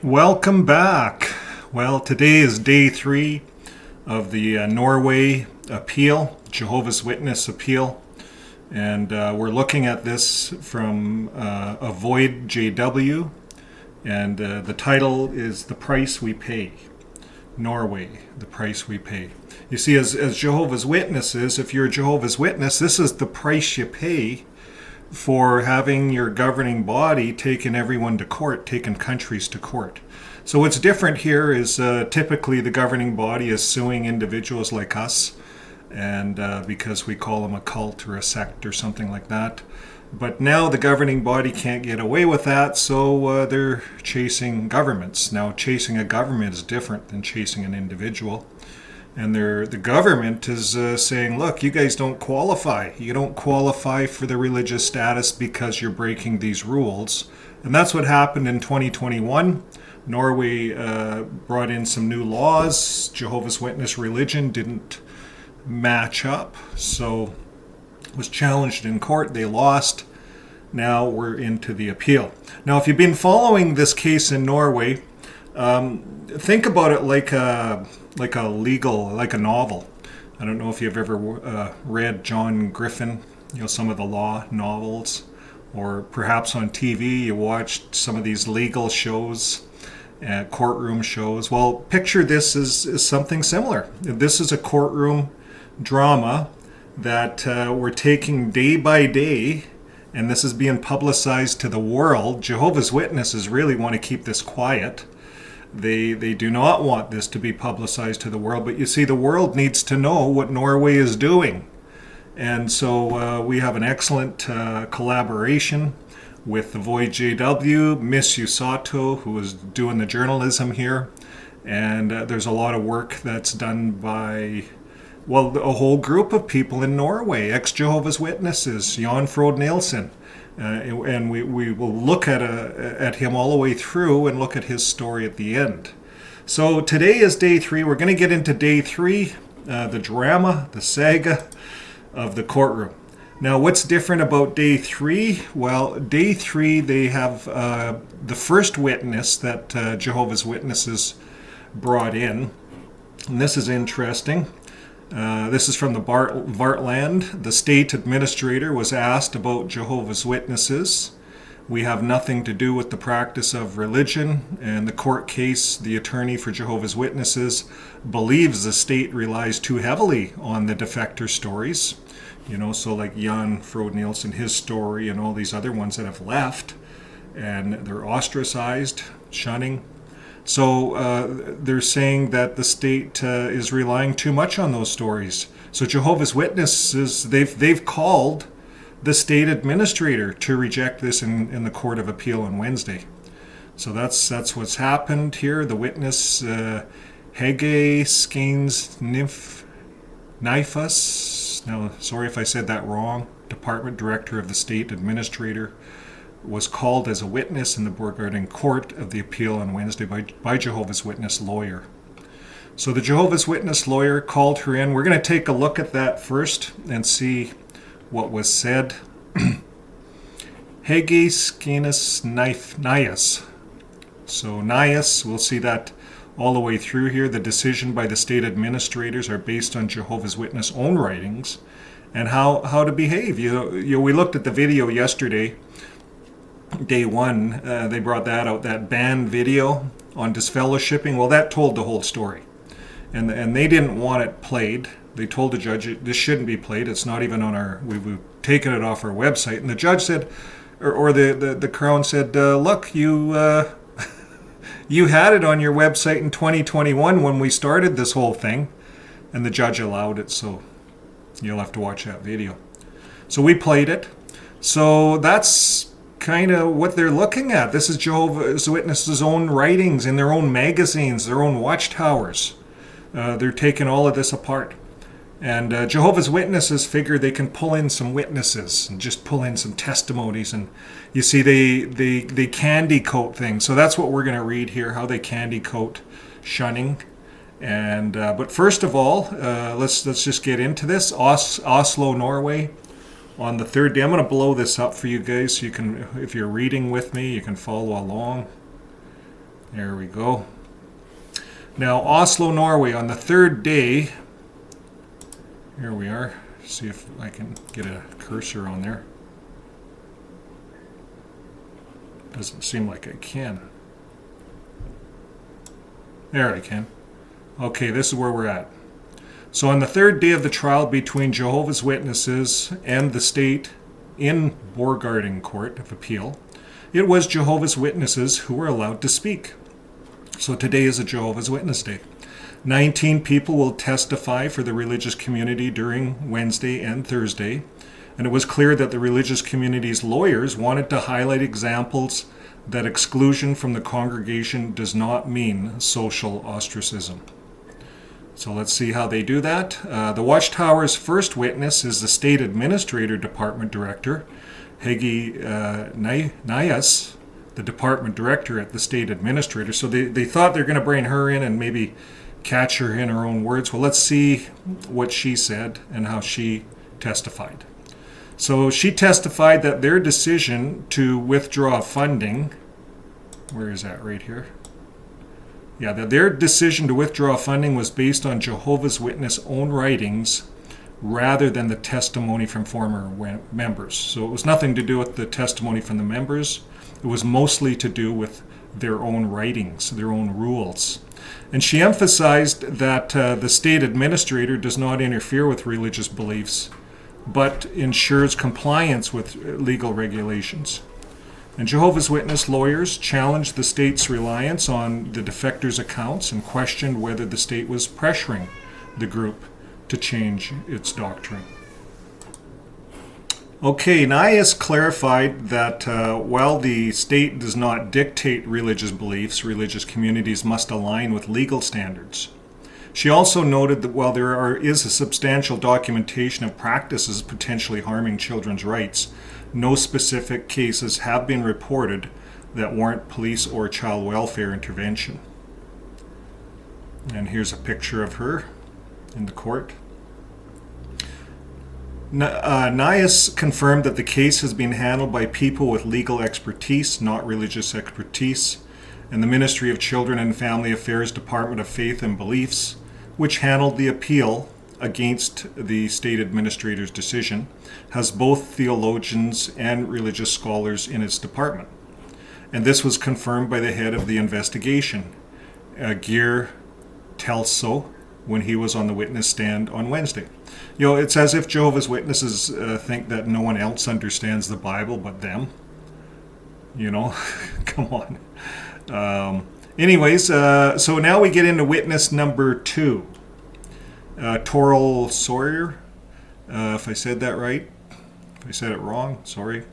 Welcome back. Well, today is day 3 of the Norway appeal, Jehovah's Witness appeal. And we're looking at this from Avoid JW. And the title is The Price We Pay. Norway, the price we pay. You see, as Jehovah's Witnesses, if you're a Jehovah's Witness, this is the price you pay for having your governing body taking everyone to court, taking countries to court. So what's different here is typically the governing body is suing individuals like us, and because we call them a cult or a sect or something like that. But now the governing body can't get away with that, so they're chasing governments. Now, chasing a government is different than chasing an individual. And the government is saying, look, you guys don't qualify. You don't qualify for the religious status because you're breaking these rules. And that's what happened in 2021. Norway brought in some new laws. Jehovah's Witness religion didn't match up, so was challenged in court. They lost. Now we're into the appeal. Now, if you've been following this case in Norway, think about it like a novel. I don't know if you've ever read John Griffin, some of the law novels, or perhaps on TV you watched some of these legal shows, courtroom shows. Well, picture this as something similar. This is a courtroom drama that we're taking day by day, and this is being publicized to the world. Jehovah's Witnesses really want to keep this quiet. They do not want this to be publicized to the world, but you see, the world needs to know what Norway is doing. And so we have an excellent collaboration with Avoid JW, Miss Usato, who is doing the journalism here. And there's a lot of work that's done by a whole group of people in Norway, ex-Jehovah's Witnesses, Jan Frode Nielsen. And we will look at him all the way through and look at his story at the end. So today is day 3. We're going to get into day 3, the drama, the saga of the courtroom. Now, what's different about day 3? Well, day 3, they have the first witness that Jehovah's Witnesses brought in. And this is interesting. This is from the Vartland. The state administrator was asked about Jehovah's Witnesses. We have nothing to do with the practice of religion. And the court case, the attorney for Jehovah's Witnesses believes the state relies too heavily on the defector stories. So like Jan Frode Nielsen, his story, and all these other ones that have left. And they're ostracized, shunning. So they're saying that the state is relying too much on those stories. So Jehovah's Witnesses, they've called the state administrator to reject this in the Court of Appeal on Wednesday. So that's what's happened here. The witness, Hege Skanes Nifus, now sorry if I said that wrong, department director of the state administrator, was called as a witness in the Borgarting Court of the Appeal on Wednesday by Jehovah's Witness lawyer. So the Jehovah's Witness lawyer called her in. We're going to take a look at that first and see what was said. Hege Skanes Nias. So Nias, we'll see that all the way through here. The decision by the state administrators are based on Jehovah's Witness own writings and how to behave. We looked at the video yesterday. Day 1, they brought that out, that banned video on disfellowshipping. Well, that told the whole story. And they didn't want it played. They told the judge, this shouldn't be played. It's not even on we've taken it off our website. And the judge said, or the Crown said, look, you you had it on your website in 2021 when we started this whole thing. And the judge allowed it, so you'll have to watch that video. So we played it. So that's kind of what they're looking at. This is Jehovah's Witnesses' own writings in their own magazines, their own watchtowers. They're taking all of this apart. And Jehovah's Witnesses figure they can pull in some witnesses and just pull in some testimonies. And you see, they candy coat things. So that's what we're going to read here, how they candy coat shunning. And but first of all, let's just get into this. Oslo, Norway. On the third day, I'm going to blow this up for you guys so you can, if you're reading with me, you can follow along. There we go. Now, Oslo, Norway, on the third day, here we are. See if I can get a cursor on there. Doesn't seem like I can. There I can. Okay, this is where we're at. So on the third day of the trial between Jehovah's Witnesses and the state in Borgarting Court of Appeal, it was Jehovah's Witnesses who were allowed to speak. So today is a Jehovah's Witness Day. 19 people will testify for the religious community during Wednesday and Thursday, and it was clear that the religious community's lawyers wanted to highlight examples that exclusion from the congregation does not mean social ostracism. So let's see how they do that. The Watchtower's first witness is the State Administrator Department Director, Hegi Nias, the Department Director at the State Administrator. So they thought they're going to bring her in and maybe catch her in her own words. Well, let's see what she said and how she testified. So she testified that their decision to withdraw funding, where is that, right here? Yeah, that their decision to withdraw funding was based on Jehovah's Witness' own writings rather than the testimony from former members. So it was nothing to do with the testimony from the members. It was mostly to do with their own writings, their own rules. And she emphasized that the state administrator does not interfere with religious beliefs, but ensures compliance with legal regulations. And Jehovah's Witness lawyers challenged the state's reliance on the defectors' accounts and questioned whether the state was pressuring the group to change its doctrine. Okay, Nias clarified that while the state does not dictate religious beliefs, religious communities must align with legal standards. She also noted that while there is a substantial documentation of practices potentially harming children's rights, no specific cases have been reported that warrant police or child welfare intervention. And here's a picture of her in the court. Nias confirmed that the case has been handled by people with legal expertise, not religious expertise, and the Ministry of Children and Family Affairs Department of Faith and Beliefs, which handled the appeal against the state administrator's decision, has both theologians and religious scholars in its department. And this was confirmed by the head of the investigation, Geir Telso, when he was on the witness stand on Wednesday. You know, it's as if Jehovah's Witnesses think that no one else understands the Bible but them. You know, come on. So now we get into witness number 2. Toril Sawyer, if I said that right. If I said it wrong, sorry.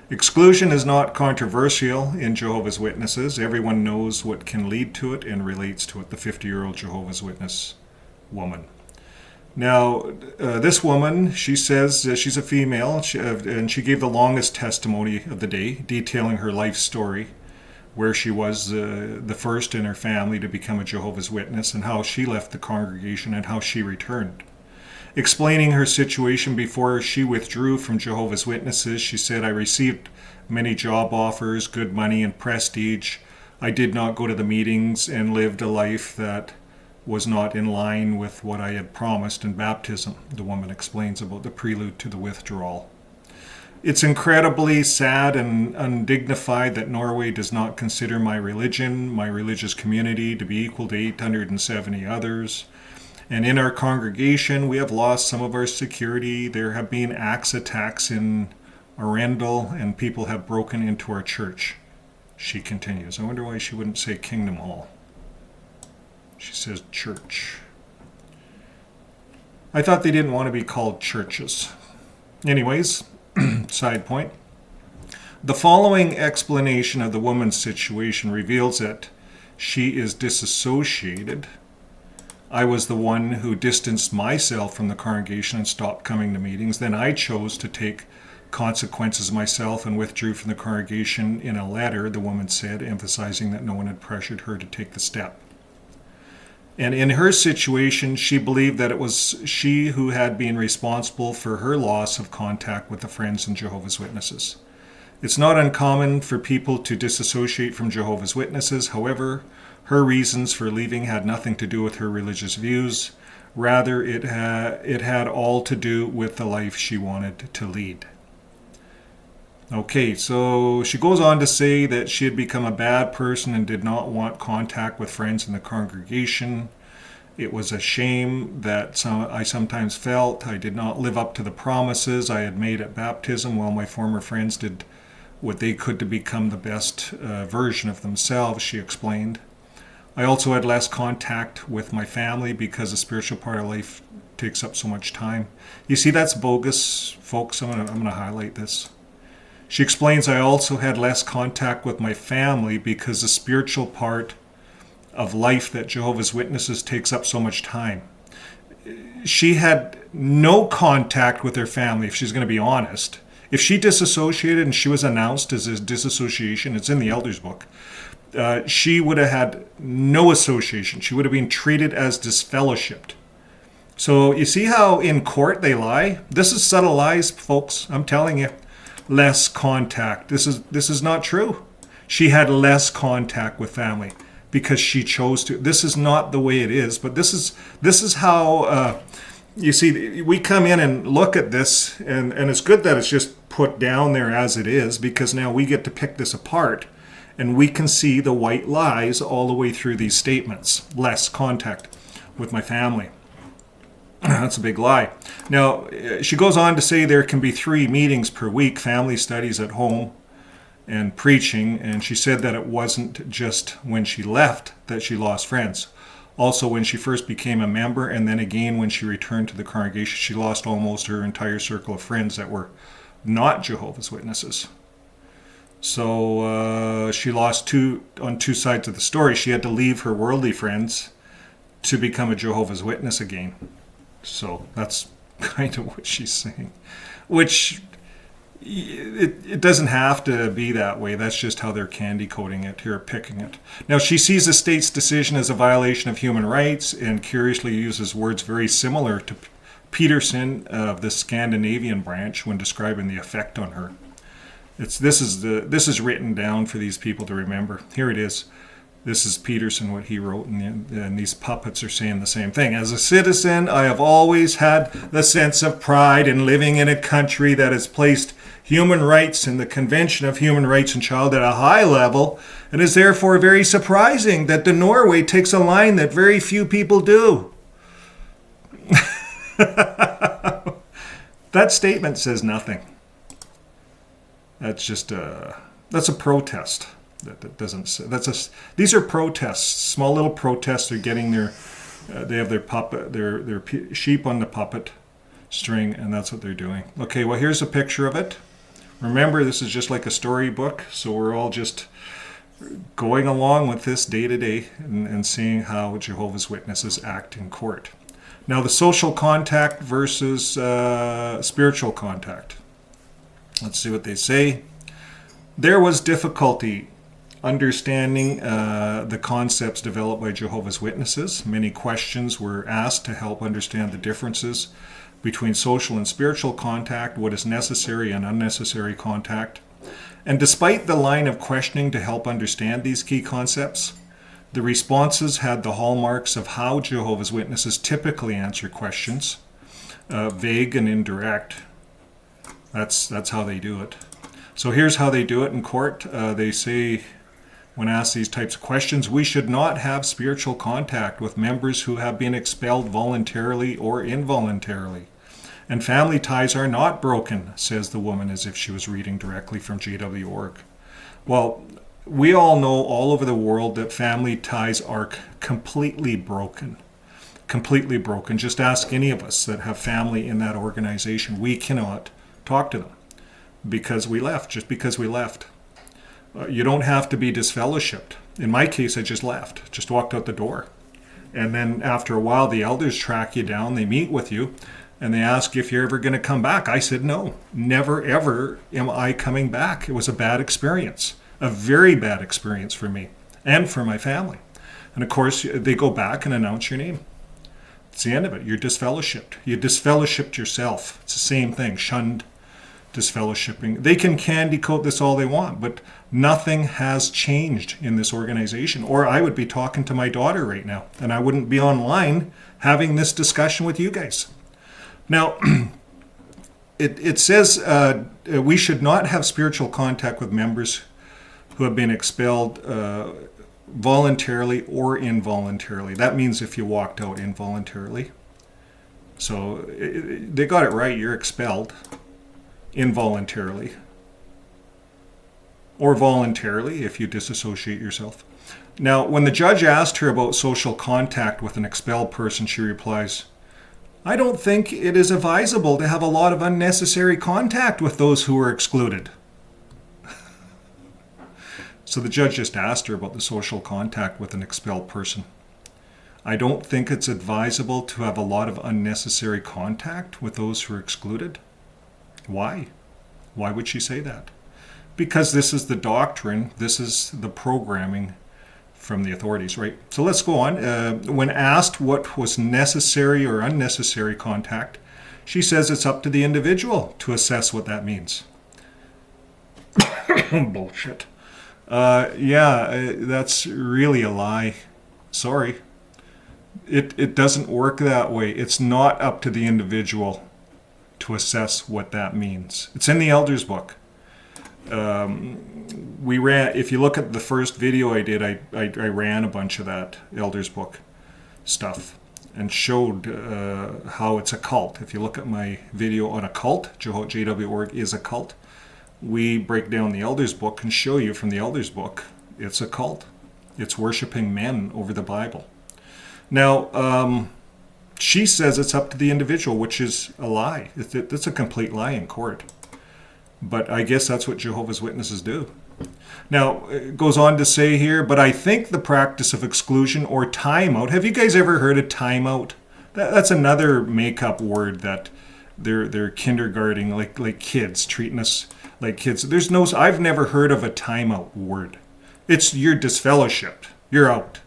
Exclusion is not controversial in Jehovah's Witnesses. Everyone knows what can lead to it and relates to it. The 50-year-old Jehovah's Witness woman. Now, this woman, she says she's a female, and she gave the longest testimony of the day, detailing her life story, where she was the first in her family to become a Jehovah's Witness, and how she left the congregation and how she returned. Explaining her situation before she withdrew from Jehovah's Witnesses, she said, "I received many job offers, good money, and prestige. I did not go to the meetings and lived a life that was not in line with what I had promised in baptism." The woman explains about the prelude to the withdrawal. "It's incredibly sad and undignified that Norway does not consider my religion, my religious community, to be equal to 870 others. And in our congregation, we have lost some of our security. There have been axe attacks in Arendal, and people have broken into our church," she continues. I wonder why she wouldn't say Kingdom Hall. She says church. I thought they didn't want to be called churches. Anyways, side point. The following explanation of the woman's situation reveals that she is disassociated. "I was the one who distanced myself from the congregation and stopped coming to meetings. Then I chose to take consequences myself and withdrew from the congregation in a letter," the woman said, emphasizing that no one had pressured her to take the step. And in her situation, she believed that it was she who had been responsible for her loss of contact with the friends in Jehovah's Witnesses. It's not uncommon for people to disassociate from Jehovah's Witnesses. However, her reasons for leaving had nothing to do with her religious views. Rather, it had all to do with the life she wanted to lead. Okay, so she goes on to say that she had become a bad person and did not want contact with friends in the congregation. It was a shame that I sometimes felt I did not live up to the promises I had made at baptism, while my former friends did what they could to become the best version of themselves, she explained. I also had less contact with my family because the spiritual part of life takes up so much time. You see, that's bogus, folks. I'm gonna highlight this. She explains, I also had less contact with my family because the spiritual part of life that Jehovah's Witnesses takes up so much time. She had no contact with her family, if she's going to be honest. If she disassociated and she was announced as a disassociation, it's in the Elders book, she would have had no association. She would have been treated as disfellowshipped. So you see how in court they lie? This is subtle lies, folks. I'm telling you. Less contact. This is not true. She had less contact with family because she chose to. This is not the way it is, but this is how you see, we come in and look at this, and it's good that it's just put down there as it is, because now we get to pick this apart and we can see the white lies all the way through these statements. Less contact with my family. That's a big lie. Now, she goes on to say there can be 3 meetings per week, family studies at home and preaching, and she said that it wasn't just when she left that she lost friends. Also, when she first became a member, and then again when she returned to the congregation, she lost almost her entire circle of friends that were not Jehovah's Witnesses. So she lost on two sides of the story. She had to leave her worldly friends to become a Jehovah's Witness again. So that's kind of what she's saying, which it doesn't have to be that way. That's just how they're candy coating it here, picking it. Now, she sees the state's decision as a violation of human rights and curiously uses words very similar to Peterson of the Scandinavian branch when describing the effect on her. This is written down for these people to remember. Here it is. This is Peterson, what he wrote, and these puppets are saying the same thing. As a citizen, I have always had the sense of pride in living in a country that has placed human rights and the Convention of Human Rights and Child at a high level, and is therefore very surprising that Norway takes a line that very few people do. That statement says nothing. That's just that's a protest. That doesn't say, these are protests, small little protests. They're getting they have their puppet, their sheep on the puppet string, and that's what they're doing. Okay, well, here's a picture of it. Remember, this is just like a storybook, so we're all just going along with this day to day and seeing how Jehovah's Witnesses act in court. Now, the social contact versus spiritual contact. Let's see what they say. There was difficulty understanding the concepts developed by Jehovah's Witnesses. Many questions were asked to help understand the differences between social and spiritual contact, what is necessary and unnecessary contact. And despite the line of questioning to help understand these key concepts, the responses had the hallmarks of how Jehovah's Witnesses typically answer questions, vague and indirect. That's how they do it. So here's how they do it in court. They say, when asked these types of questions, we should not have spiritual contact with members who have been expelled voluntarily or involuntarily. And family ties are not broken, says the woman, as if she was reading directly from JW.org. Well, we all know all over the world that family ties are completely broken. Completely broken. Just ask any of us that have family in that organization. We cannot talk to them because we left, just because we left. You don't have to be disfellowshipped. In my case, I just left, just walked out the door. And then after a while, the elders track you down, they meet with you, and they ask if you're ever going to come back. I said, no, never, ever am I coming back. It was a bad experience, a very bad experience for me and for my family. And of course, they go back and announce your name. It's the end of it. You're disfellowshipped. You disfellowshipped yourself. It's the same thing, shunned disfellowshipping. They can candy coat this all they want, but nothing has changed in this organization. Or I would be talking to my daughter right now, and I wouldn't be online having this discussion with you guys. Now, it says we should not have spiritual contact with members who have been expelled voluntarily or involuntarily. That means if you walked out involuntarily. So they got it right. You're expelled involuntarily or voluntarily if you disassociate yourself. Now, when the judge asked her about social contact with an expelled person, she replies, "I don't think it is advisable to have a lot of unnecessary contact with those who are excluded." So the judge just asked her about the social contact with an expelled person. I don't think it's advisable to have a lot of unnecessary contact with those who are excluded. Why? Why would she say that? Because this is the doctrine, this is the programming from the authorities, right? So let's go on. When asked what was necessary or unnecessary contact, she says it's up to the individual to assess what that means. Bullshit. That's really a lie. Sorry. It doesn't work that way. It's not up to the individual to assess what that means. It's in the Elders book. If you look at the first video I did, I ran a bunch of that Elders book stuff and showed how it's a cult. If you look at my video on a cult, JW.org is a cult, we break down the Elders book and show you from the Elders book it's a cult. It's worshiping men over the Bible. Now, she says it's up to the individual, which is a lie. It's a complete lie in court. But I guess that's what Jehovah's Witnesses do. Now, it goes on to say here, but I think the practice of exclusion or timeout. Have you guys ever heard of timeout? That's another make-up word that they're kindergarting, like kids, treating us like kids. I've never heard of a timeout word. It's you're disfellowshipped. You're out.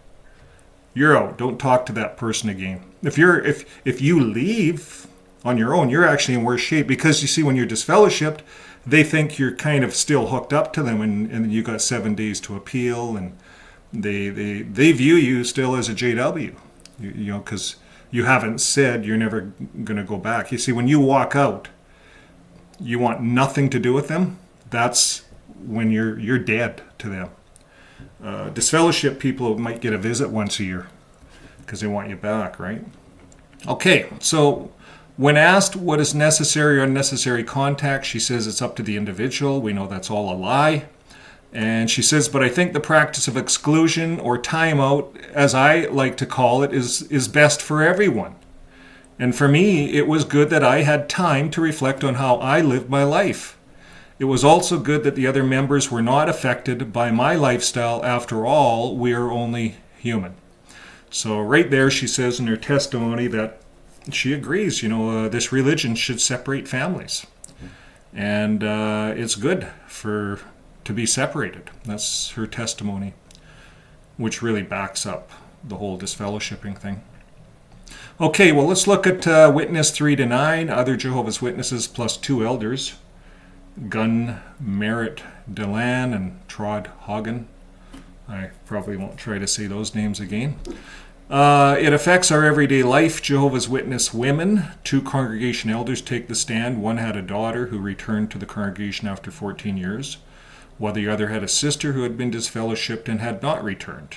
You're out. Don't talk to that person again. If you leave on your own, you're actually in worse shape, because you see, when you're disfellowshipped, they think you're kind of still hooked up to them, and you got 7 days to appeal, and they view you still as a JW, you know, because you haven't said you're never going to go back. You see, when you walk out, you want nothing to do with them. That's when you're dead to them. Disfellowship people might get a visit once a year because they want you back, right? Okay, so when asked what is necessary or unnecessary contact, she says it's up to the individual. We know that's all a lie. And she says, but I think the practice of exclusion or timeout, as I like to call it, is best for everyone. And for me, it was good that I had time to reflect on how I lived my life. It was also good that the other members were not affected by my lifestyle. After all, we are only human. So right there, she says in her testimony that she agrees, this religion should separate families. And it's good to be separated. That's her testimony, which really backs up the whole disfellowshipping thing. Okay, well, let's look at witness 3 to 9, other Jehovah's Witnesses plus 2 elders, Gun Merritt Delan and Trod Hagen. I probably won't try to say those names again. It affects our everyday life. Jehovah's Witness women. 2 congregation elders take the stand. One had a daughter who returned to the congregation after 14 years, while the other had a sister who had been disfellowshipped and had not returned.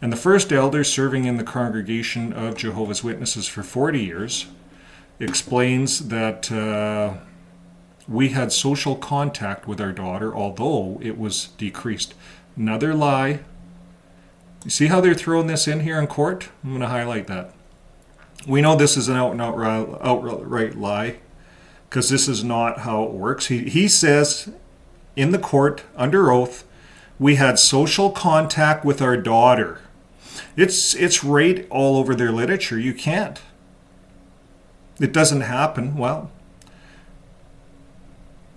And the first elder, serving in the congregation of Jehovah's Witnesses for 40 years, explains that we had social contact with our daughter, although it was decreased. Another lie. You see how they're throwing this in here in court? I'm going to highlight that. We know this is an outright lie, because this is not how it works. He says in the court, under oath, we had social contact with our daughter. It's right all over their literature. You can't. It doesn't happen. Well,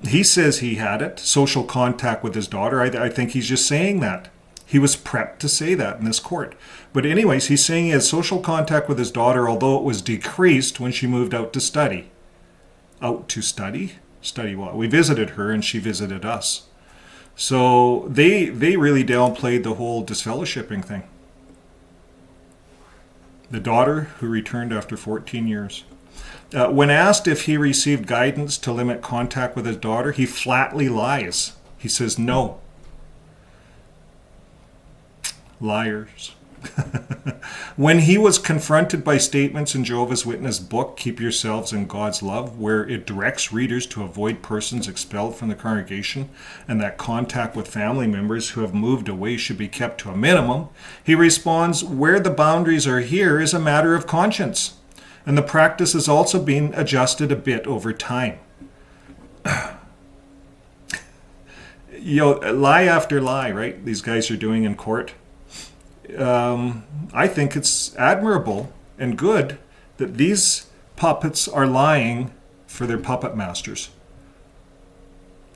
he says he had it, social contact with his daughter. I think he's just saying that. He was prepped to say that in this court. But anyways, he's saying he had social contact with his daughter, although it was decreased when she moved out to study. Out to study? study what? We visited her and she visited us. So they really downplayed the whole disfellowshipping thing. The daughter who returned after 14 years. When asked if he received guidance to limit contact with his daughter, he flatly lies. He says no. Liars. When he was confronted by statements in Jehovah's Witness book, Keep Yourselves in God's Love, where it directs readers to avoid persons expelled from the congregation and that contact with family members who have moved away should be kept to a minimum, he responds, where the boundaries are here is a matter of conscience, and the practice is also being adjusted a bit over time. Lie after lie, right? These guys are doing in court. I think it's admirable and good that these puppets are lying for their puppet masters.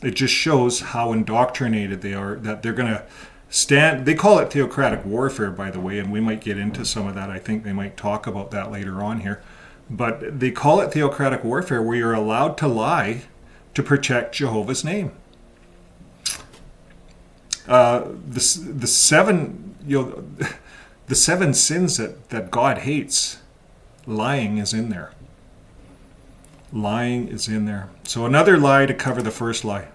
It just shows how indoctrinated they are, that they're going to stand. They call it theocratic warfare, by the way, and we might get into some of that. I think they might talk about that later on here. But they call it theocratic warfare, where you're allowed to lie to protect Jehovah's name. The seven sins that God hates, lying is in there. Lying is in there. So another lie to cover the first lie.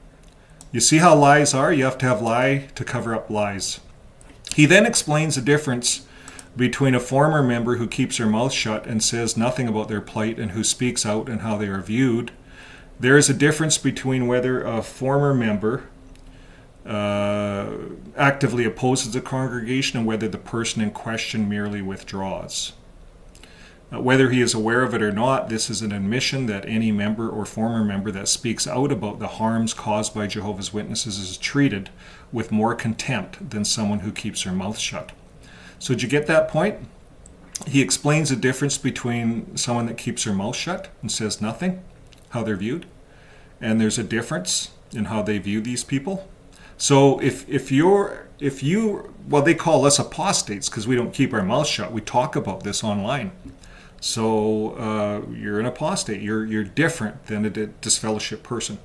You see how lies are? You have to have lie to cover up lies. He then explains the difference between a former member who keeps her mouth shut and says nothing about their plight and who speaks out and how they are viewed. There is a difference between whether a former member actively opposes the congregation and whether the person in question merely withdraws. Whether he is aware of it or not, this is an admission that any member or former member that speaks out about the harms caused by Jehovah's Witnesses is treated with more contempt than someone who keeps her mouth shut. So did you get that point? He explains the difference between someone that keeps her mouth shut and says nothing, how they're viewed, and there's a difference in how they view these people. So if you they call us apostates because we don't keep our mouth shut. We talk about this online. So you're an apostate. You're different than a disfellowship person.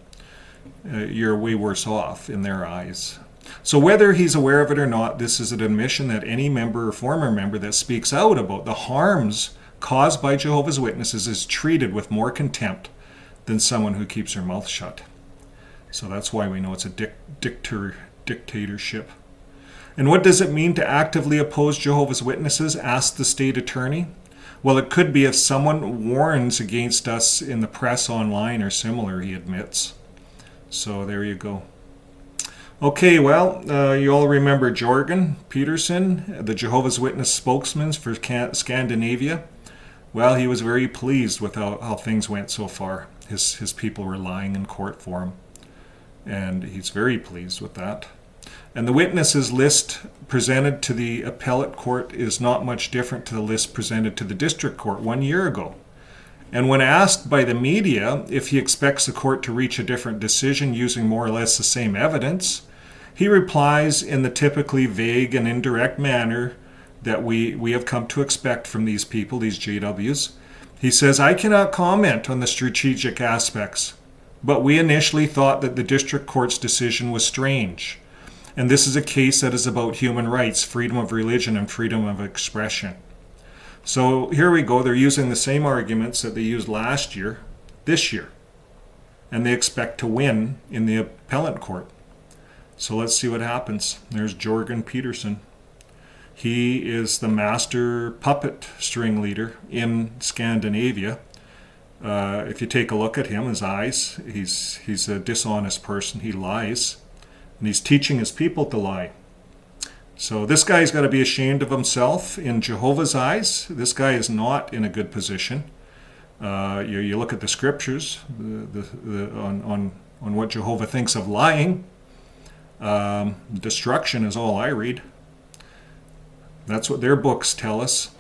You're way worse off in their eyes. So whether he's aware of it or not, this is an admission that any member or former member that speaks out about the harms caused by Jehovah's Witnesses is treated with more contempt than someone who keeps her mouth shut. So that's why we know it's a dictatorship. And what does it mean to actively oppose Jehovah's Witnesses? Asked the state attorney. Well, it could be if someone warns against us in the press, online, or similar, he admits. So there you go. Okay, well, you all remember Jorgen Peterson, the Jehovah's Witness spokesman for Scandinavia. Well, he was very pleased with how things went so far. His people were lying in court for him. And he's very pleased with that. And the witnesses list presented to the appellate court is not much different to the list presented to the district court 1 year ago. And when asked by the media if he expects the court to reach a different decision using more or less the same evidence, he replies in the typically vague and indirect manner that we have come to expect from these people, these JWs. He says, I cannot comment on the strategic aspects, but we initially thought that the district court's decision was strange. And this is a case that is about human rights, freedom of religion, and freedom of expression. So here we go. They're using the same arguments that they used last year, this year. And they expect to win in the appellate court. So let's see what happens. There's Jorgen Peterson. He is the master puppet string leader in Scandinavia. If you take a look at him, his eyes, he's a dishonest person. He lies. And he's teaching his people to lie. So this guy's got to be ashamed of himself in Jehovah's eyes. This guy is not in a good position. You look at the scriptures on what Jehovah thinks of lying. Destruction is all I read. That's what their books tell us.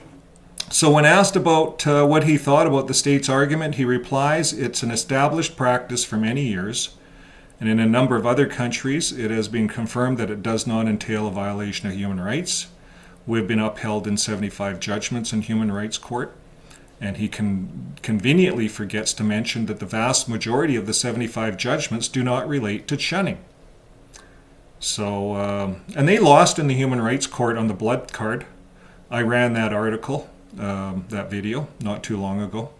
So when asked about what he thought about the state's argument, he replies, it's an established practice for many years. And in a number of other countries, it has been confirmed that it does not entail a violation of human rights. We've been upheld in 75 judgments in human rights court. And he conveniently forgets to mention that the vast majority of the 75 judgments do not relate to shunning. So, and they lost in the Human Rights Court on the blood card. I ran that article, that video, not too long ago.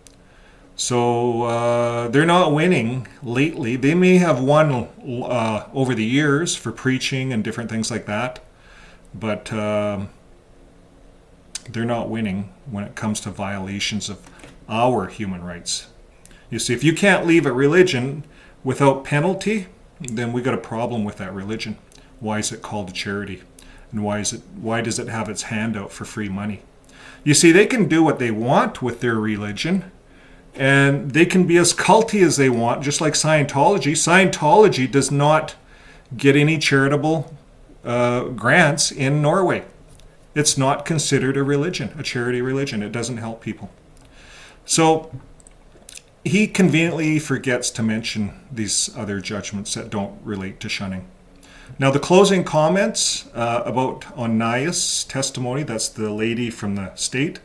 So they're not winning lately. They may have won over the years for preaching and different things like that, but they're not winning when it comes to violations of our human rights. You see, if you can't leave a religion without penalty, then we got a problem with that religion. Why is it called a charity? And why does it have its hand out for free money? You see, they can do what they want with their religion, and they can be as culty as they want, just like Scientology. Scientology does not get any charitable grants in Norway. It's not considered a religion, a charity religion. It doesn't help people. So he conveniently forgets to mention these other judgments that don't relate to shunning. Now, the closing comments on Naya's testimony, that's the lady from the state.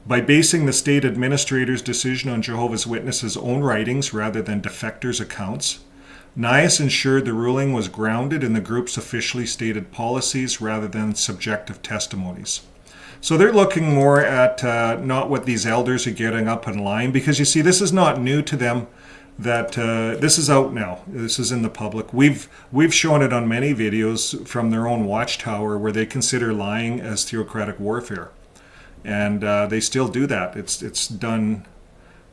By basing the state administrator's decision on Jehovah's Witnesses' own writings rather than defectors' accounts, Nias ensured the ruling was grounded in the group's officially stated policies rather than subjective testimonies. So they're looking more at not what these elders are getting up in line, because you see, this is not new to them. That this is out now. This is in the public. We've shown it on many videos from their own watchtower where they consider lying as theocratic warfare, and they still do that. It's done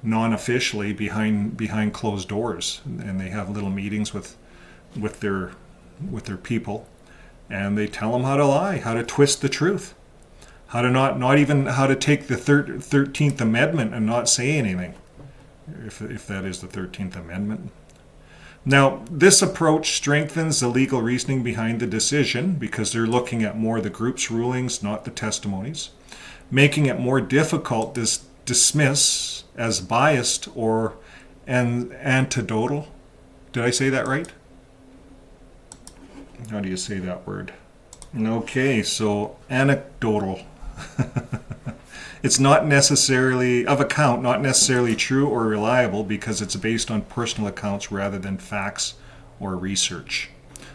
non-officially behind closed doors, and they have little meetings with their people, and they tell them how to lie, how to twist the truth, how to not even how to take the 13th Amendment and not say anything. If that is the 13th Amendment. Now, this approach strengthens the legal reasoning behind the decision because they're looking at more the group's rulings, not the testimonies, making it more difficult to dismiss as biased or anecdotal. Did I say that right? How do you say that word? Okay, so anecdotal. It's not necessarily not necessarily true or reliable because it's based on personal accounts rather than facts or research.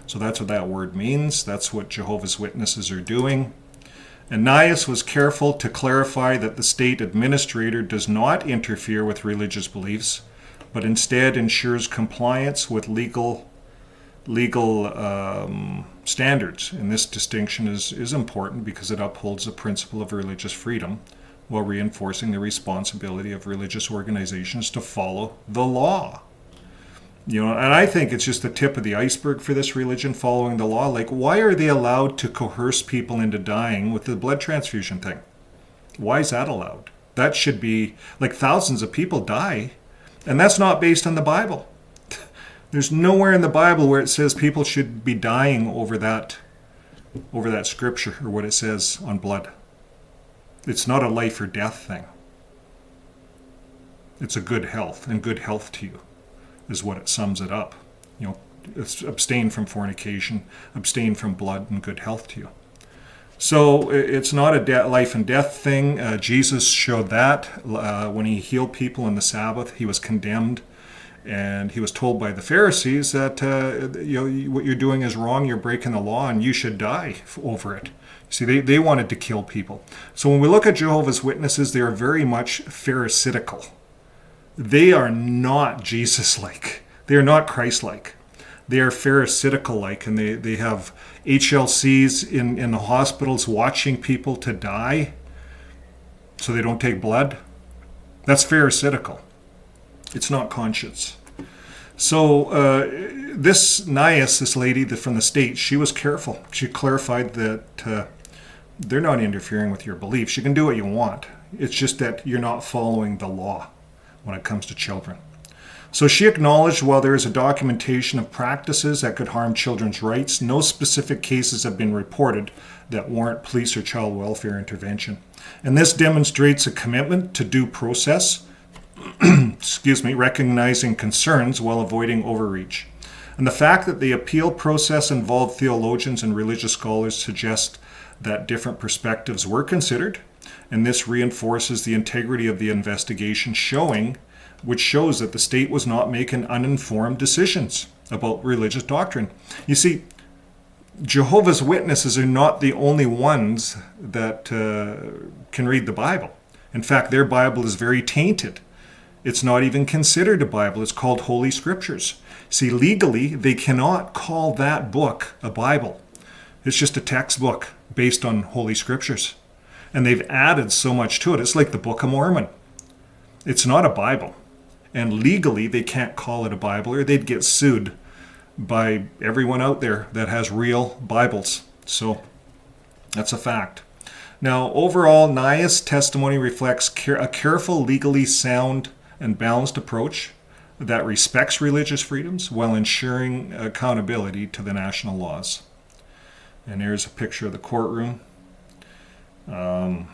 So that's what that word means. That's what Jehovah's Witnesses are doing. And Nias was careful to clarify that the state administrator does not interfere with religious beliefs, but instead ensures compliance with legal standards. And this distinction is important because it upholds the principle of religious freedom, while reinforcing the responsibility of religious organizations to follow the law. And I think it's just the tip of the iceberg for this religion, following the law. Like, why are they allowed to coerce people into dying with the blood transfusion thing? Why is that allowed? That should be, like, thousands of people die, and that's not based on the Bible. There's nowhere in the Bible where it says people should be dying over that scripture or what it says on blood. It's not a life or death thing. It's a good health, and good health to you is what it sums it up. It's abstain from fornication, abstain from blood, and good health to you. So it's not a life and death thing. Jesus showed that when he healed people on the Sabbath. He was condemned, and he was told by the Pharisees that what you're doing is wrong, you're breaking the law, and you should die over it. See, they wanted to kill people. So when we look at Jehovah's Witnesses, they are very much pharisaical. They are not Jesus-like. They are not Christ-like. They are pharisaical-like, and they have HLCs in the hospitals watching people to die so they don't take blood. That's pharisaical. It's not conscience. So this Nias, this lady from the state, she was careful. She clarified that they're not interfering with your beliefs. You can do what you want. It's just that you're not following the law when it comes to children. So she acknowledged while there is a documentation of practices that could harm children's rights, no specific cases have been reported that warrant police or child welfare intervention. And this demonstrates a commitment to due process, recognizing concerns while avoiding overreach. And the fact that the appeal process involved theologians and religious scholars suggests that different perspectives were considered And this reinforces the integrity of the investigation, which shows that the state was not making uninformed decisions about religious doctrine. You see, Jehovah's Witnesses are not the only ones that can read the Bible. In fact, their Bible is very tainted. It's not even considered a Bible. It's called Holy Scriptures. See, legally, they cannot call that book a Bible. It's just a textbook based on Holy Scriptures. And they've added so much to it. It's like the Book of Mormon. It's not a Bible. And legally, they can't call it a Bible, or they'd get sued by everyone out there that has real Bibles. So that's a fact. Now, overall, Naya's testimony reflects a careful, legally sound, and balanced approach that respects religious freedoms while ensuring accountability to the national laws. And here's a picture of the courtroom. What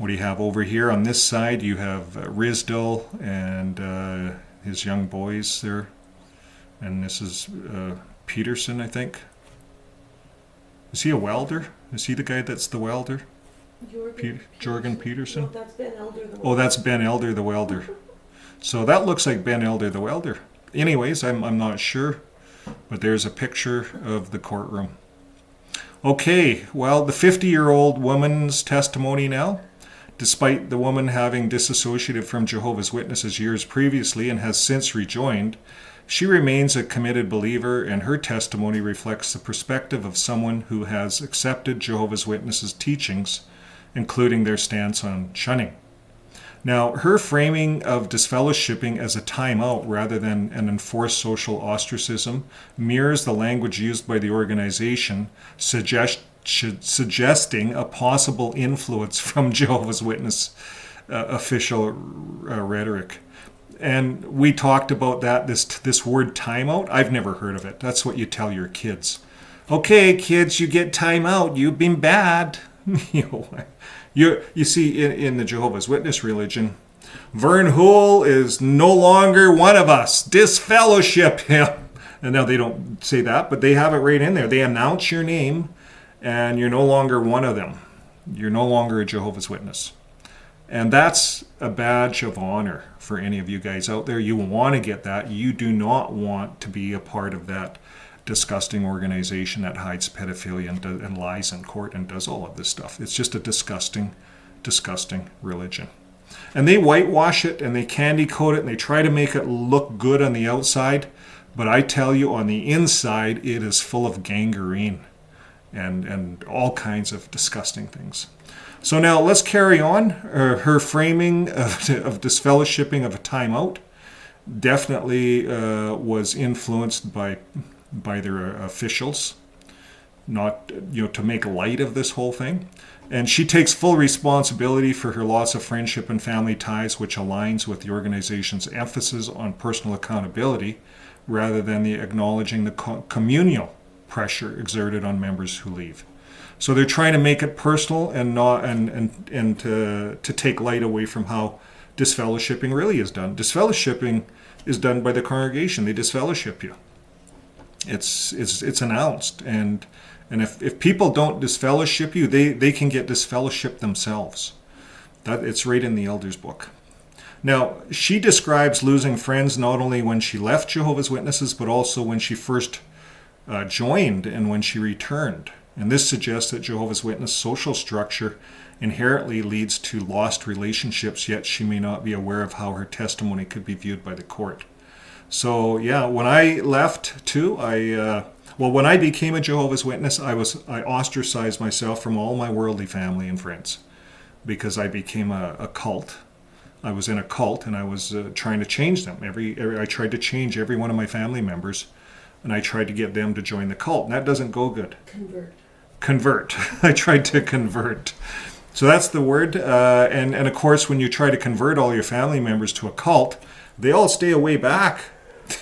do you have over here? On this side, you have Rizdal and his young boys there. And this is Peterson, I Is he a welder? Is he the guy that's the welder? Jorgen Peterson? No, that's Ben Elder the welder. Oh, that's Ben Elder the welder. So that looks like Ben Elder the welder. Anyways, I'm not sure. But there's a picture of the courtroom. Okay, well, the 50-year-old woman's testimony now. Despite the woman having disassociated from Jehovah's Witnesses years previously and has since rejoined, she remains a committed believer, and her testimony reflects the perspective of someone who has accepted Jehovah's Witnesses' teachings, including their stance on shunning. Now, her framing of disfellowshipping as a timeout rather than an enforced social ostracism mirrors the language used by the organization, suggesting a possible influence from Jehovah's Witness official rhetoric. And we talked about that, this word timeout. I've never heard of it. That's what you tell your kids. Okay, kids, you get timeout. You've been bad. You see, in the Jehovah's Witness religion, Vern Hool is no longer one of us. Disfellowship him. And now they don't say that, but they have it right in there. They announce your name, and you're no longer one of them. You're no longer a Jehovah's Witness. And that's a badge of honor for any of you guys out there. You want to get that. You do not want to be a part of that disgusting organization that hides pedophilia and lies in court and does all of this stuff. It's just a disgusting, disgusting religion. And they whitewash it and they candy coat it and they try to make it look good on the outside. But I tell you, on the inside, it is full of gangrene and all kinds of disgusting things. So now let's carry on. Her framing of disfellowshipping of a timeout definitely was influenced by their officials, not to make light of this whole thing. And she takes full responsibility for her loss of friendship and family ties, which aligns with the organization's emphasis on personal accountability rather than the acknowledging the communal pressure exerted on members who leave. So they're trying to make it personal and not and to take light away from how disfellowshipping really is done. Disfellowshipping is done by the congregation. They disfellowship you. It's announced, and if people don't disfellowship you, they can get disfellowshipped themselves. That it's right in the Elders book. Now, she describes losing friends not only when she left Jehovah's Witnesses, but also when she first joined and when she returned. And this suggests that Jehovah's Witness social structure inherently leads to lost relationships, yet she may not be aware of how her testimony could be viewed by the court. So yeah, when I left too, when I became a Jehovah's Witness, I ostracized myself from all my worldly family and friends because I became a cult. I was in a cult and I was trying to change them. I tried to change every one of my family members, and I tried to get them to join the cult. And that doesn't go good. Convert. I tried to convert. So that's the word. And of course, when you try to convert all your family members to a cult, they all stay way back.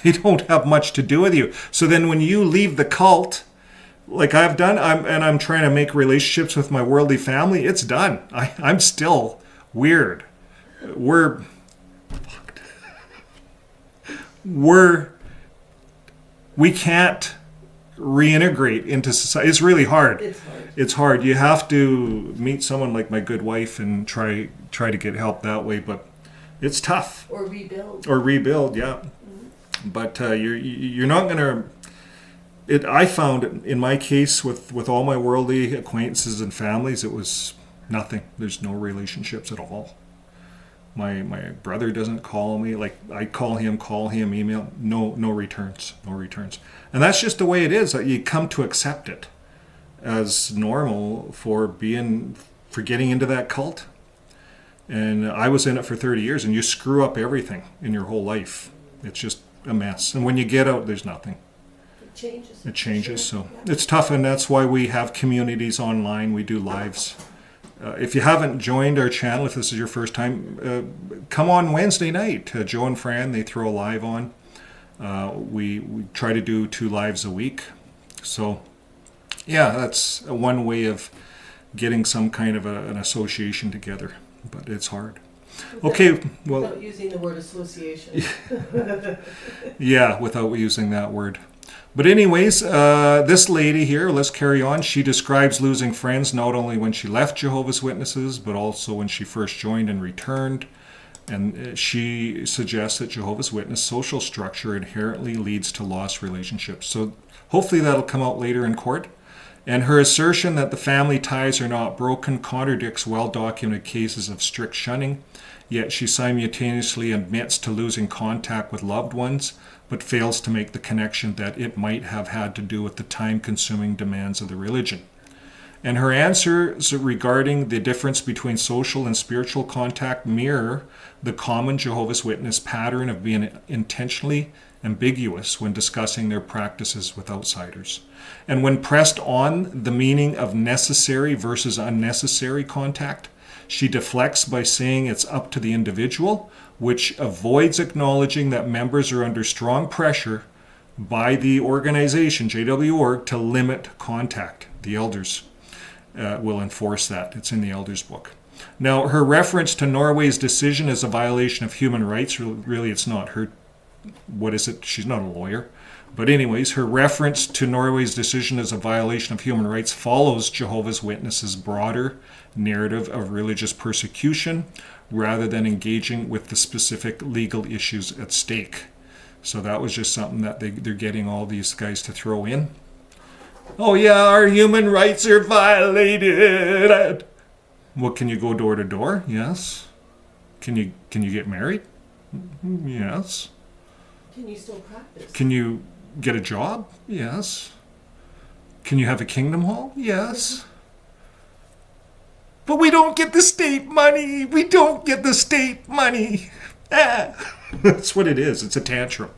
They don't have much to do with you. So then when you leave the cult, like I've done, I'm trying to make relationships with my worldly family, it's done. I'm still weird. We can't reintegrate into society. It's really hard. It's hard. It's hard. You have to meet someone like my good wife and try to get help that way, but it's tough. Or rebuild. Or rebuild, yeah. Mm-hmm. But you're not gonna. I found in my case with all my worldly acquaintances and families, it was nothing. There's no relationships at all. My brother doesn't call me. Like, I call him, email. No returns. And that's just the way it is. You come to accept it as normal for getting into that cult. And I was in it for 30 years, and you screw up everything in your whole life. It's just a mess. And when you get out, there's nothing. It changes. Sure. So it's tough, and that's why we have communities online. We do lives. If you haven't joined our channel, if this is your first time, come on Wednesday night. Joe and Fran, they throw a live on. We try to do 2 lives a week. So, yeah, that's one way of getting some kind of an association together. But it's hard. Okay, well... Without using the word association. Yeah, without using that word. But anyways, this lady here, let's carry on. She describes losing friends not only when she left Jehovah's Witnesses, but also when she first joined and returned. And she suggests that Jehovah's Witness social structure inherently leads to lost relationships. So hopefully that'll come out later in court. And her assertion that the family ties are not broken contradicts well-documented cases of strict shunning, yet she simultaneously admits to losing contact with loved ones, but fails to make the connection that it might have had to do with the time-consuming demands of the religion. And her answers regarding the difference between social and spiritual contact mirror the common Jehovah's Witness pattern of being intentionally ambiguous when discussing their practices with outsiders. And when pressed on the meaning of necessary versus unnecessary contact, she deflects by saying it's up to the individual, which avoids acknowledging that members are under strong pressure by the organization, JW.org, to limit contact. The elders will enforce that. It's in the elders book. Now, her reference to Norway's decision as a violation of human rights, really it's not her, what is it? She's not a lawyer. But anyways, her reference to Norway's decision as a violation of human rights follows Jehovah's Witnesses' broader narrative of religious persecution rather than engaging with the specific legal issues at stake. So that was just something that they're getting all these guys to throw in. Oh yeah, our human rights are violated. Well, can you go door to door? Yes. Can you get married? Yes. Can you still practice? Can you get a job? Yes. Can you have a kingdom hall? Yes. But we don't get the state money. We don't get the state money. That's what it is. It's a tantrum.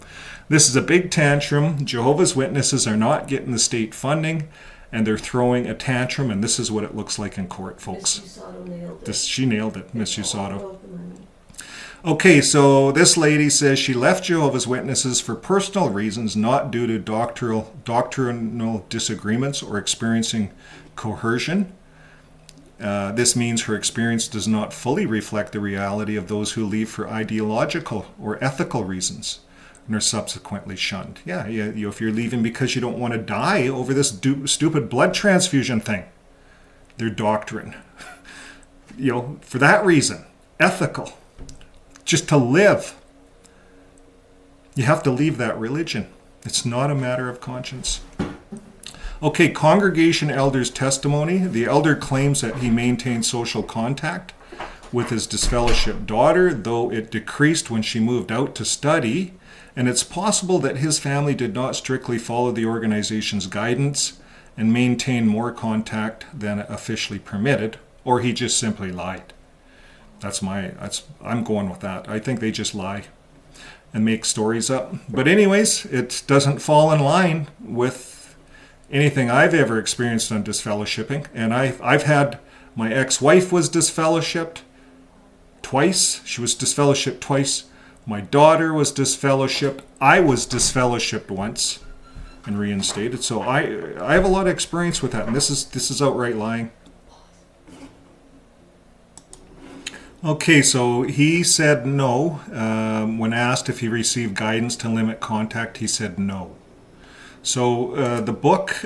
This is a big tantrum. Jehovah's Witnesses are not getting the state funding, and they're throwing a tantrum, and this is what it looks like in court, folks. Miss Usato nailed it. She nailed it, Miss Usato. The money. Okay, so this lady says she left Jehovah's Witnesses for personal reasons, not due to doctrinal disagreements or experiencing coercion. This means her experience does not fully reflect the reality of those who leave for ideological or ethical reasons and are subsequently shunned. Yeah, if you're leaving because you don't want to die over this stupid blood transfusion thing, their doctrine. For that reason, ethical. Just to live. You have to leave that religion. It's not a matter of conscience. Okay, congregation elder's testimony. The elder claims that he maintained social contact with his disfellowshipped daughter, though it decreased when she moved out to study, and it's possible that his family did not strictly follow the organization's guidance and maintain more contact than officially permitted, or he just simply lied. I'm going with that. I think they just lie and make stories up. But anyways, it doesn't fall in line with anything I've ever experienced on disfellowshipping. And I've had, my ex-wife was disfellowshipped twice. She was disfellowshipped twice. My daughter was disfellowshipped. I was disfellowshipped once and reinstated. So I have a lot of experience with that. And this is outright lying. Okay, so he said no. When asked if he received guidance to limit contact, he said no. So the book,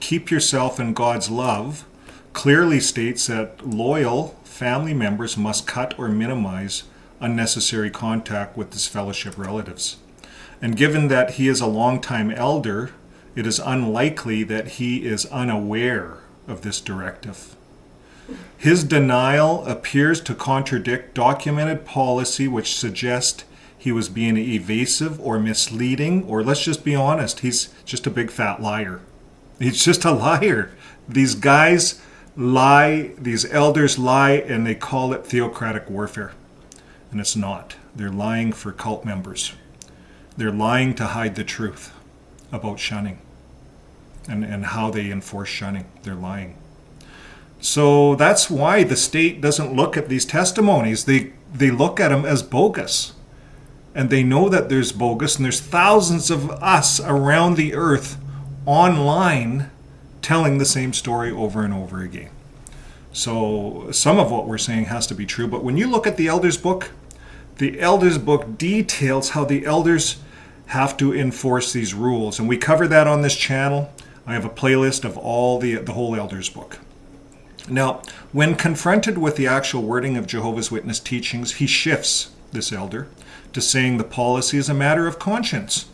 Keep Yourself in God's Love, clearly states that loyal family members must cut or minimize unnecessary contact with disfellowship relatives. And given that he is a longtime elder, it is unlikely that he is unaware of this directive. His denial appears to contradict documented policy which suggests he was being evasive or misleading, or let's just be honest, he's just a big fat liar. He's just a liar. These guys lie, these elders lie, and they call it theocratic warfare. And it's not. They're lying for cult members. They're lying to hide the truth about shunning and how they enforce shunning. They're lying. So that's why the state doesn't look at these testimonies. They look at them as bogus. And they know that there's bogus, and there's thousands of us around the earth online telling the same story over and over again. So some of what we're saying has to be true. But when you look at the elders book details how the elders have to enforce these rules. And we cover that on this channel. I have a playlist of all the whole elders book. Now, when confronted with the actual wording of Jehovah's Witness teachings, he shifts, this elder, to saying the policy is a matter of conscience.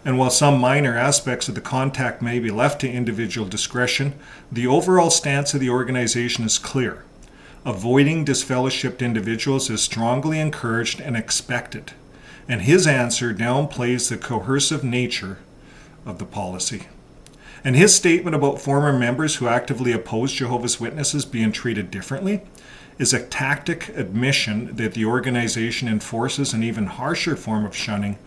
And while some minor aspects of the contact may be left to individual discretion, the overall stance of the organization is clear. Avoiding disfellowshipped individuals is strongly encouraged and expected. And his answer downplays the coercive nature of the policy. And his statement about former members who actively oppose Jehovah's Witnesses being treated differently is a tacit admission that the organization enforces an even harsher form of shunning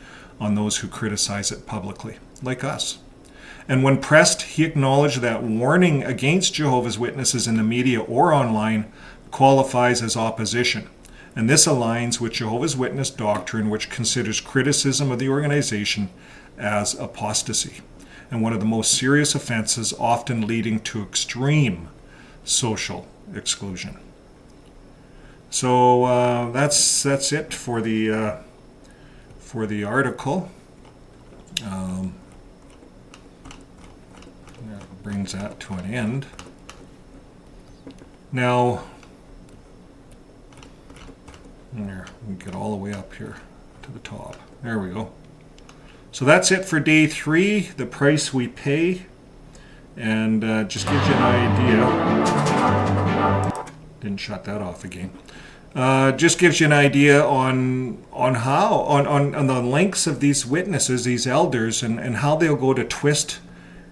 on those who criticize it publicly, like us. And when pressed, he acknowledged that warning against Jehovah's Witnesses in the media or online qualifies as opposition. And this aligns with Jehovah's Witness doctrine, which considers criticism of the organization as apostasy, and one of the most serious offenses, often leading to extreme social exclusion. So that's it for the article. That brings that to an end. Now, here, we get all the way up here to the top. There we go. So that's it for day 3, the price we pay, and just gives you an idea. Didn't shut that off again. Just gives you an idea on the lengths of these witnesses, these elders, and how they'll go to twist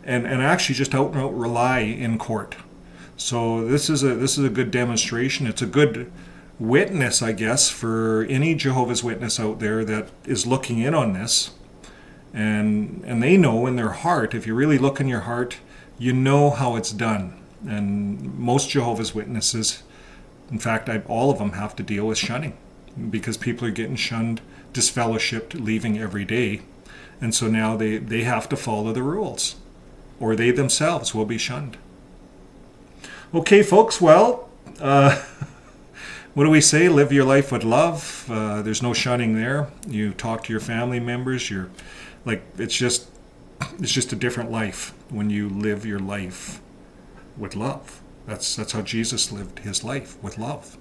and actually just out and out rely in court. So this is a good demonstration. It's a good witness, I guess, for any Jehovah's Witness out there that is looking in on this. And they know in their heart, if you really look in your heart, you know how it's done. And most Jehovah's Witnesses, in fact, all of them have to deal with shunning because people are getting shunned, disfellowshipped, leaving every day. And so now they have to follow the rules, or they themselves will be shunned. Okay, folks, well, what do we say? Live your life with love. There's no shunning there. You talk to your family members. It's just a different life when you live your life with love. That's how Jesus lived his life, with love.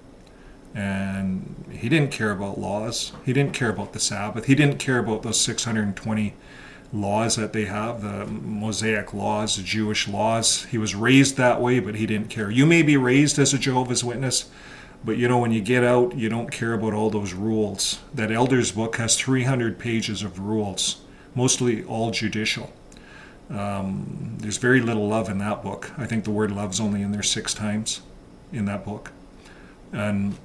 And he didn't care about laws. He didn't care about the Sabbath. He didn't care about those 620 laws that they have, the Mosaic laws, the Jewish laws. He was raised that way, but he didn't care. You may be raised as a Jehovah's Witness, but when you get out, you don't care about all those rules. That Elders book has 300 pages of rules, mostly all judicial. There's very little love in that book. I think the word love's only in there 6 times in that book. And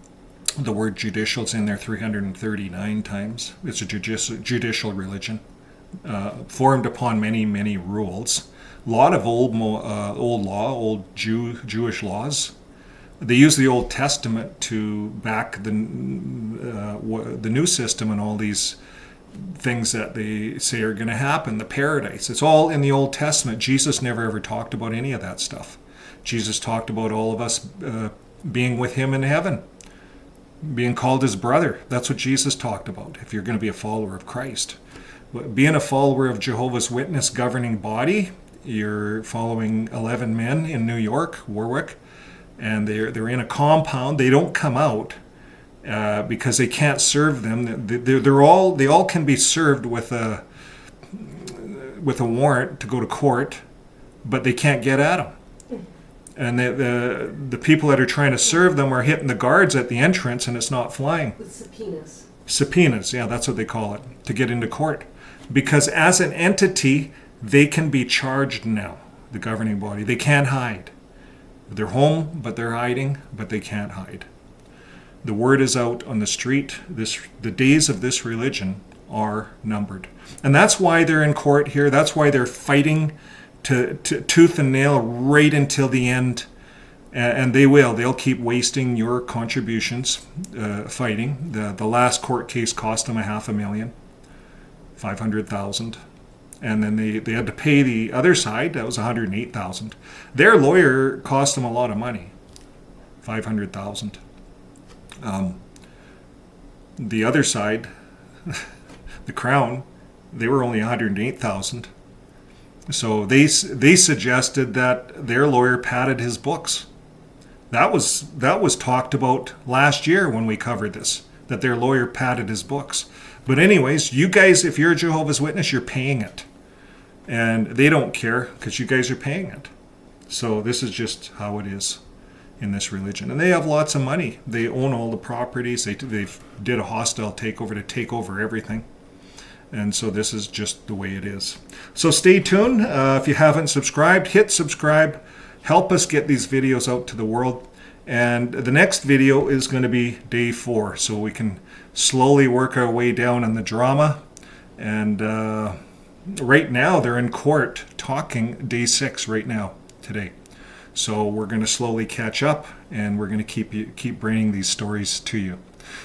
the word judicial's in there 339 times. It's a judicial religion, formed upon many, many rules. A lot of old Jewish laws. They use the Old Testament to back the New System and all these things that they say are going to happen, the paradise. It's all in the Old Testament. Jesus never ever talked about any of that stuff. Jesus talked about all of us being with him in heaven, being called his brother. That's what Jesus talked about, if you're going to be a follower of Christ. being a follower of Jehovah's Witness governing body, you're following 11 men in New York, Warwick, and they're in a compound. They don't come out because they can't serve them. They all can be served with a warrant to go to court, but they can't get at them. And the people that are trying to serve them are hitting the guards at the entrance, and it's not flying. With subpoenas. Subpoenas, yeah, that's what they call it, to get into court. Because as an entity, they can be charged now, the governing body. They can't hide. They're home, but they're hiding, but they can't hide. The word is out on the street. The days of this religion are numbered. And that's why they're in court here. That's why they're fighting to tooth and nail right until the end. And they will. They'll keep wasting your contributions fighting. The last court case cost them $500,000, $500,000. And then they had to pay the other side. That was $108,000. Their lawyer cost them a lot of money, $500,000. The other side, the Crown, they were only $108,000. So they suggested that their lawyer padded his books. That was talked about last year when we covered this, that their lawyer padded his books. But anyways, you guys, if you're a Jehovah's Witness, you're paying it. And they don't care because you guys are paying it. So this is just how it is in this religion. And they have lots of money. They own all the properties. They did a hostile takeover to take over everything. And so this is just the way it is. So stay tuned. If you haven't subscribed, hit subscribe. Help us get these videos out to the world. And the next video is going to be day 4. So we can slowly work our way down in the drama. And right now they're in court talking day 6 right now, today. So we're going to slowly catch up, and we're going to keep bringing these stories to you.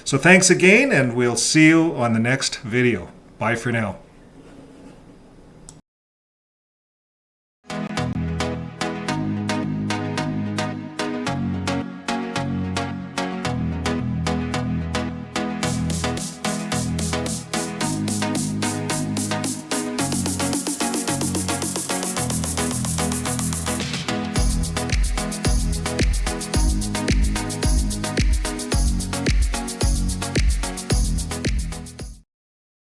So thanks again, and we'll see you on the next video. Bye for now.